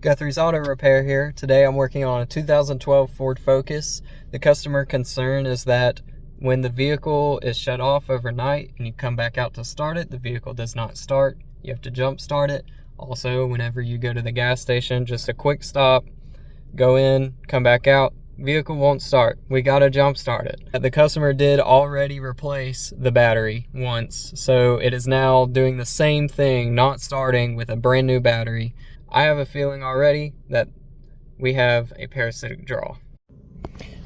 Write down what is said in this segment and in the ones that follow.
Guthrie's Auto Repair here. Today I'm working on a 2012 Ford Focus. The customer concern is that when the vehicle is shut off overnight and you come back out to start it, the vehicle does not start. You have to jump start it. Also, whenever you go to the gas station, just a quick stop, go in, come back out, vehicle won't start. We gotta jump start it. The customer did already replace the battery once, so it is now doing the same thing, not starting with a brand new battery. I have a feeling already that we have a parasitic draw.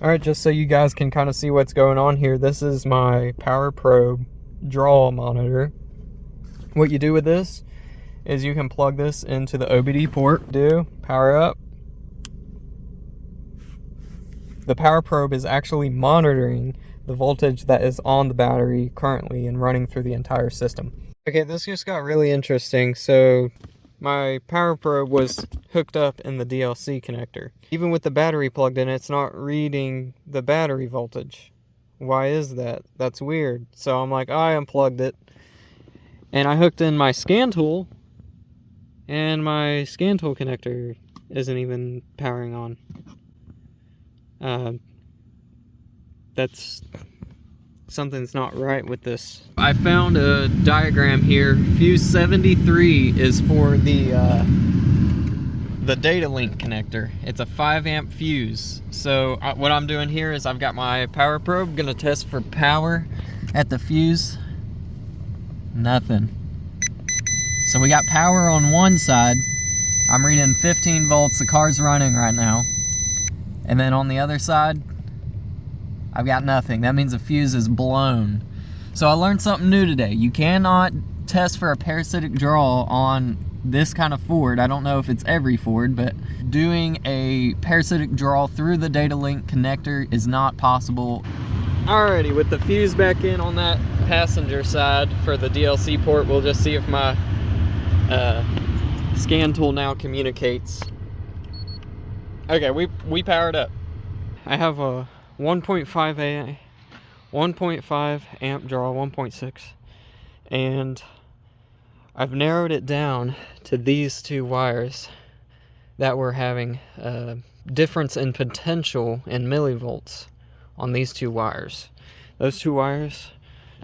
Alright, just so you guys can kind of see what's going on here, this is my Power Probe draw monitor. What you do with this is you can plug this into the OBD port, power up. The Power Probe is actually monitoring the voltage that is on the battery currently and running through the entire system. Okay, this just got really interesting. So my Power Probe was hooked up in the DLC connector. Even with the battery plugged in, it's not reading the battery voltage. Why is that? That's weird. So I'm like, I unplugged it and I hooked in my scan tool, and my scan tool connector isn't even powering on. That's something's not right with this. I found a diagram here. Fuse 73 is for the data link connector. It's a 5 amp fuse. So what I'm doing here is I've got my Power Probe, gonna test for power at the fuse. Nothing. So we got power on one side. I'm reading 15 volts. The car's running right now. And then on the other side, I've got nothing. That means the fuse is blown. So I learned something new today. You cannot test for a parasitic draw on this kind of Ford. I don't know if it's every Ford, but doing a parasitic draw through the data link connector is not possible. Alrighty, with the fuse back in on that passenger side for the DLC port, we'll just see if my scan tool now communicates. Okay, we powered up. I have a 1.5 amp draw, 1.6, and I've narrowed it down to these two wires that were having a difference in potential in millivolts on these two wires. Those two wires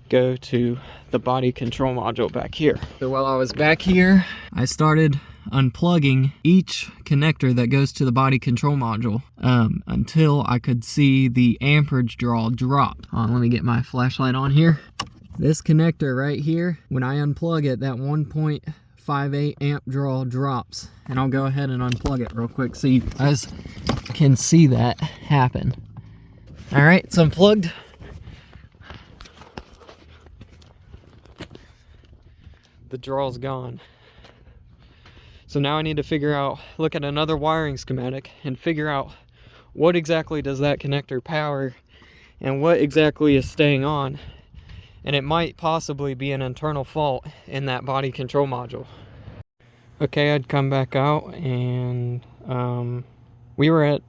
go to the body control module back here. So while I was back here, I started unplugging each connector that goes to the body control module until I could see the amperage draw drop. Let me get my flashlight on here. This connector right here, when I unplug it, that 1.58 amp draw drops. And I'll go ahead and unplug it real quick so you guys can see that happen. All right, it's unplugged. The draw's gone. So now I need to look at another wiring schematic and figure out what exactly does that connector power and what exactly is staying on. And it might possibly be an internal fault in that body control module. Okay, I'd come back out and we were at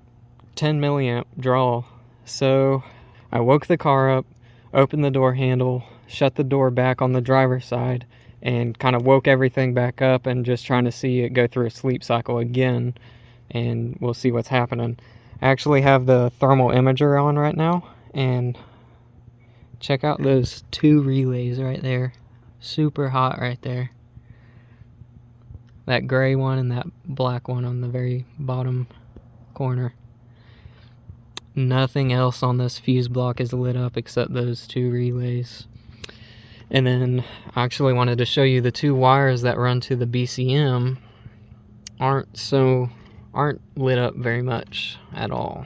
10 milliamp draw. So I woke the car up, opened the door handle, shut the door back on the driver's side, and kind of woke everything back up and just trying to see it go through a sleep cycle again, and we'll see what's happening. I actually have the thermal imager on right now, and check out those two relays right there. Super hot right there. That gray one and that black one on the very bottom corner. Nothing else on this fuse block is lit up except those two relays. And then I actually wanted to show you the two wires that run to the BCM aren't lit up very much at all.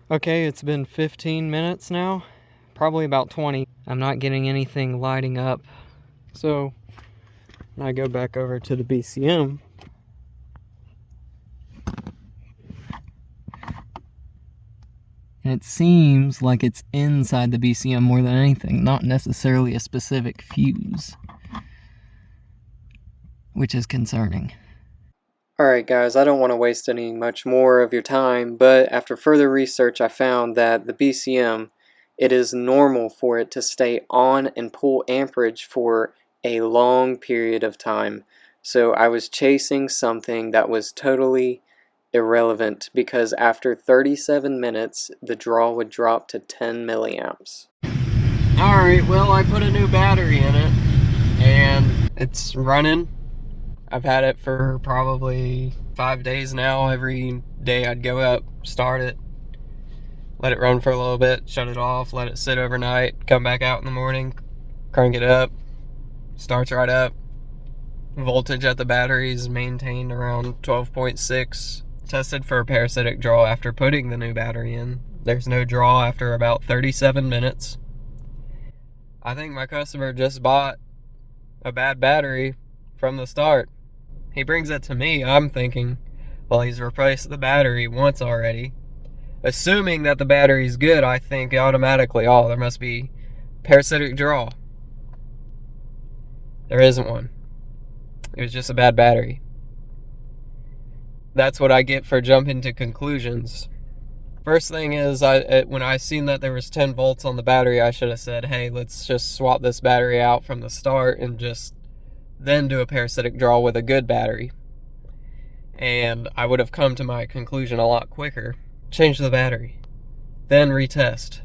Okay, it's been 15 minutes now, probably about 20. I'm not getting anything lighting up. So when I go back over to the BCM, and it seems like it's inside the BCM more than anything, not necessarily a specific fuse, which is concerning. Alright guys, I don't want to waste any much more of your time, but after further research I found that the BCM, it is normal for it to stay on and pull amperage for a long period of time. So I was chasing something that was totally irrelevant, because after 37 minutes, the draw would drop to 10 milliamps. Alright, well, I put a new battery in it, and it's running. I've had it for probably 5 days now. Every day I'd go up, start it, let it run for a little bit, shut it off, let it sit overnight, come back out in the morning, crank it up, starts right up. Voltage at the battery is maintained around 12.6. Tested for a parasitic draw after putting the new battery in. There's no draw after about 37 minutes. I think my customer just bought a bad battery from the start. He brings it to me, I'm thinking, well, he's replaced the battery once already. Assuming that the battery's good, I think automatically, oh, there must be parasitic draw. There isn't one. It was just a bad battery. That's what I get for jumping to conclusions. First thing is, when I seen that there was 10 volts on the battery, I should have said, hey, let's just swap this battery out from the start and just then do a parasitic draw with a good battery. And I would have come to my conclusion a lot quicker. Change the battery, then retest.